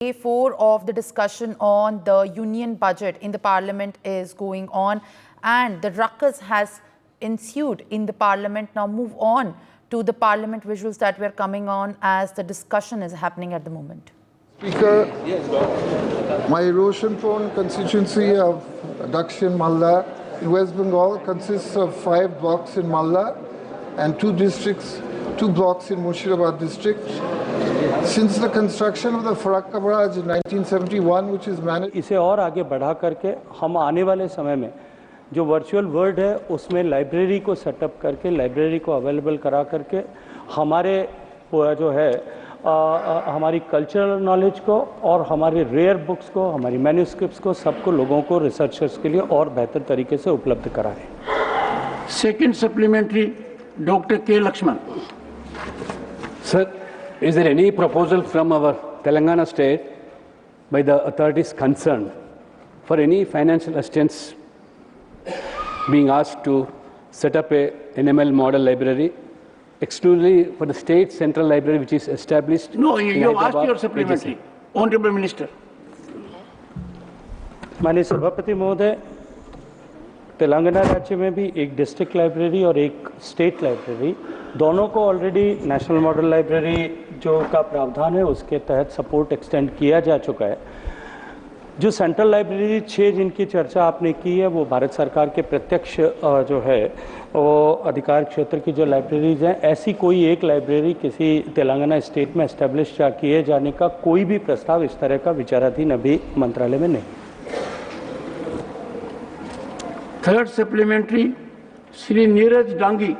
Day 4 of the discussion on the union budget in the parliament is going on, and the ruckus has ensued in the parliament. Now move on to the parliament visuals that were coming on as the discussion is happening at the moment. Speaker, my erosion-prone constituency of Dakshin Malda in West Bengal consists of 5 blocks in Malda and 2 blocks in Murshidabad district. Since the construction of the Farakka Barrage in 1971, which is managed, इसे और आगे बढ़ा करके हम आने वाले समय में जो वर्चुअल वर्ल्ड है उसमें लाइब्रेरी को सेटअप करके लाइब्रेरी को अवेलेबल करा करके हमारे जो है हमारी कल्चरल नॉलेज को और हमारी रेयर बुक्स को, हमारी मैन्यूस्क्रिप्ट्स को, सबको लोगों को, रिसर्चर्स के लिए और बेहतर तरीके से उपलब्ध कराएं। सेकंड सप्लीमेंट्री डॉक्टर के Lakshman. Sir, is there any proposal from our Telangana state by the authorities concerned for any financial assistance being asked to set up a NML model library exclusively for the state central library which is established? No, you have asked your AJC? supplementary. Honorable Minister. माननीय सभापति महोदय, तेलंगाना राज्य में भी एक district library और एक state library, दोनों को ऑलरेडी नेशनल मॉडल लाइब्रेरी जो का प्रावधान है उसके तहत सपोर्ट एक्सटेंड किया जा चुका है। जो सेंट्रल लाइब्रेरी 6 जिनकी चर्चा आपने की है वो भारत सरकार के प्रत्यक्ष जो है वो अधिकार क्षेत्र की जो लाइब्रेरीज हैं, ऐसी कोई एक लाइब्रेरी किसी तेलंगाना स्टेट में एस्टेब्लिश किए जाने का कोई भी प्रस्ताव इस तरह का विचाराधीन अभी मंत्रालय में नहीं। Third supplementary Shri Neeraj Dangi.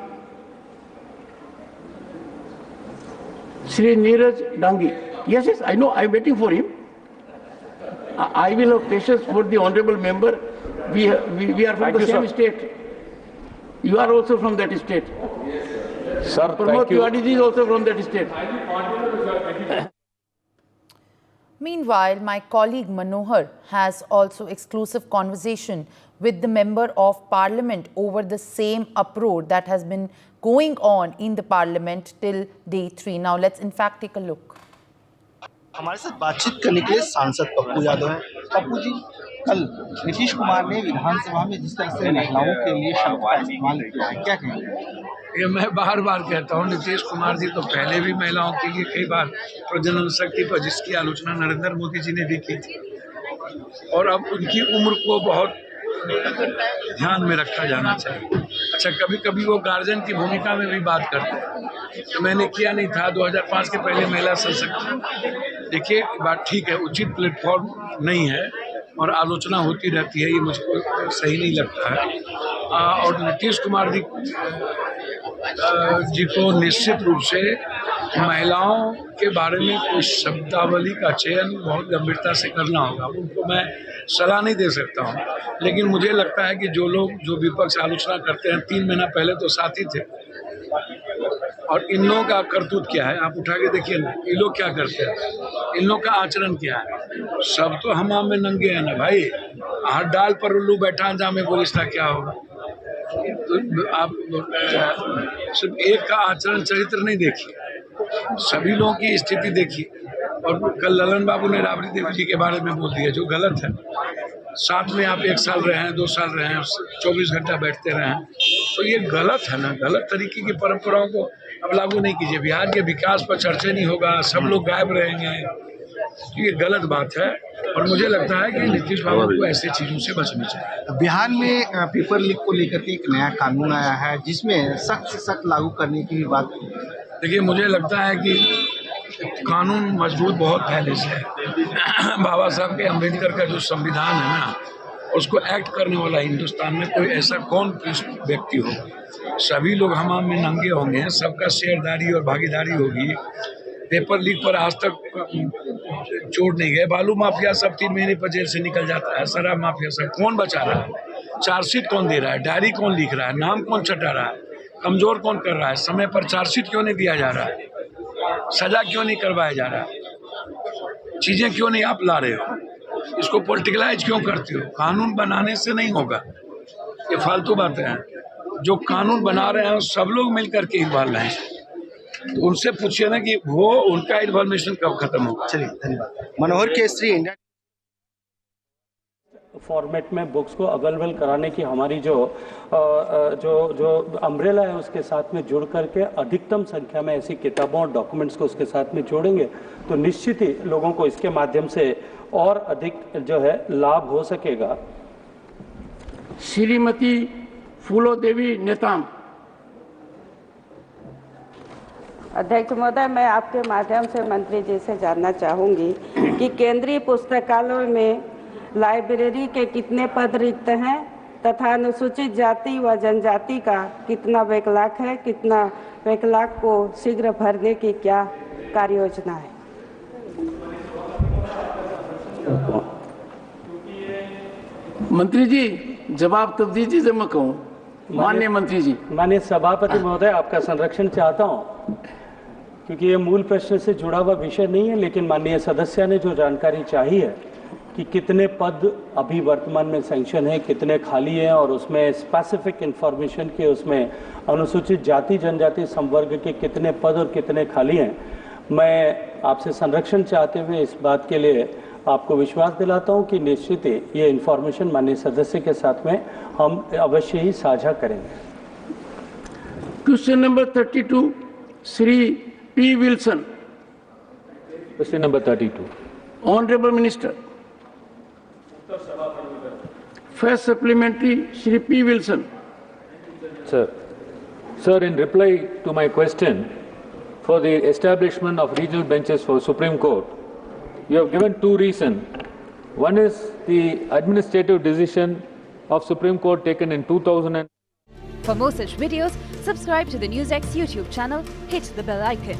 Shri Neeraj Dangi. Yes, yes, I know. I'm waiting for him. I will have patience for the honorable member. We are from the same state. You are also from that state. Sir, Pramod Tiwari is also from that state. Meanwhile, my colleague Manohar has also exclusive conversation with the member of parliament over the same uproar that has been going on in the parliament till day 3. Now let's in fact take a look. हमारे साथ बातचीत करने के लिए सांसद पप्पू यादव हैं। पप्पू जी, कल नीतीश कुमार ने विधानसभा में जिस तरह से महिलाओं के लिए शब्द का इस्तेमाल किया है, क्या कहेंगे? ये मैं बार बार कहता हूँ, नीतीश कुमार जी तो पहले भी महिलाओं के लिए कई बार प्रजनन शक्ति पर जिसकी आलोचना नरेंद्र मोदी जी ने भी की थी, और अब उनकी उम्र को बहुत ध्यान में रखा जाना चाहिए। अच्छा, कभी कभी वो गार्जियन की भूमिका में भी बात करते हैं, तो मैंने किया नहीं था 2005 के पहले महिला सशक्तिकरण। देखिए, बात ठीक है, उचित प्लेटफॉर्म नहीं है और आलोचना होती रहती है, ये मुझको सही नहीं लगता है। और नीतीश कुमार जी को निश्चित रूप से महिलाओं के बारे में कोई शब्दावली का चयन बहुत गंभीरता से करना होगा। उनको मैं सलाह नहीं दे सकता हूँ, लेकिन मुझे लगता है कि जो लोग जो विपक्ष आलोचना करते हैं 3 महीना पहले तो साथी थे, और इन लोगों का करतूत क्या है आप उठा के देखिए ना, ये लोग क्या करते हैं, इन लोग का आचरण क्या है। सब तो हमाम में नंगे हैं ना भाई, हर डाल पर उल्लू बैठा जा में बोलिस्ता क्या होगा। तो आप सिर्फ एक का आचरण चरित्र नहीं देखिए, सभी लोगों की स्थिति देखिए। और कल ललन बाबू ने राबड़ी देवी जी के बारे में बोल दिया जो गलत है। साथ में आप 1 साल रहे हैं, 2 साल रहे हैं, 24 घंटा बैठते रहे हैं, तो ये गलत है ना। गलत तरीके की परंपराओं को अब लागू नहीं कीजिए। बिहार के विकास पर चर्चा नहीं होगा, सब लोग गायब रहेंगे, तो ये गलत बात है। और मुझे लगता है कि नीतीश बाबू को ऐसी चीज़ों से बचना चाहिए। बिहार में पेपर लीक को लेकर के एक नया कानून आया है जिसमें सख्त से सख्त लागू करने की भी बात। देखिए, मुझे लगता है कि कानून मजबूत बहुत पहले से है। बाबा साहब के अम्बेडकर का जो संविधान है ना, उसको एक्ट करने वाला हिंदुस्तान में कोई ऐसा कौन व्यक्ति होगा। सभी लोग हमाम में नंगे होंगे, सबका शेयरदारी और भागीदारी होगी। पेपर लीक पर आज तक चोट नहीं गए। बालू माफिया सब 3 महीने पर जेल से निकल जाता है, शराब माफिया सब कौन बचा रहा है, चार्जशीट कौन दे रहा है, डायरी कौन लिख रहा है, नाम कौन चटा रहा है, कमजोर कौन कर रहा है, समय पर चार्जशीट क्यों नहीं दिया जा रहा है, सजा क्यों नहीं करवाया जा रहा है, चीज़ें क्यों नहीं आप ला रहे हो, इसको पॉलिटिकलाइज क्यों करते हो। कानून बनाने से नहीं होगा, ये फालतू बातें हैं। जो कानून बना रहे हैं सब लोग मिल करके ही डाल रहे हैं। तो उनसे पूछिए ना कि वो उनका इन्फॉर्मेशन कब खत्म होगा। चलिए धन्यवाद। मनोहर केसरी, इंडिया फॉर्मेट में बुक्स को अवेलेबल कराने की हमारी जो अम्ब्रेला है उसके साथ में जुड़ करके अधिकतम संख्या में ऐसी किताबों और डॉक्यूमेंट्स को उसके साथ में जोड़ेंगे तो निश्चित ही लोगों को इसके माध्यम से और अधिक जो है लाभ हो सकेगा। श्रीमती फूलो देवी नेताम। अध्यक्ष महोदय, मैं आपके माध्यम से मंत्री जी से जानना चाहूंगी कि केंद्रीय पुस्तकालय में लाइब्रेरी के कितने पद रिक्त हैं तथा अनुसूचित जाति व जनजाति का कितना बैकलॉग है, कितना बैकलॉग को शीघ्र भरने की क्या कार्य योजना है। मंत्री जी जवाब तब दीजिए जब मैं कहूँ। माननीय मंत्री जी। माननीय सभापति महोदय, आपका संरक्षण चाहता हूं क्योंकि ये मूल प्रश्न से जुड़ा हुआ विषय नहीं है, लेकिन माननीय सदस्य ने जो जानकारी चाहिए कि कितने पद अभी वर्तमान में सैंक्शन है, कितने खाली हैं और उसमें स्पेसिफिक इंफॉर्मेशन के उसमें अनुसूचित जाति जनजाति संवर्ग के कितने पद और कितने खाली हैं, मैं आपसे संरक्षण चाहते हुए इस बात के लिए आपको विश्वास दिलाता हूं कि निश्चित ही ये इंफॉर्मेशन माननीय सदस्य के साथ में हम अवश्य ही साझा करेंगे। Question number 32 Shri P Wilson. Question number 32. Honourable minister. First supplementary Shri P Wilson. Sir, in reply to my question for the establishment of regional benches for Supreme Court, you have given two reasons. One is the administrative decision of Supreme Court taken in 2000. For more such videos, subscribe to the NewsX YouTube channel, hit the bell icon.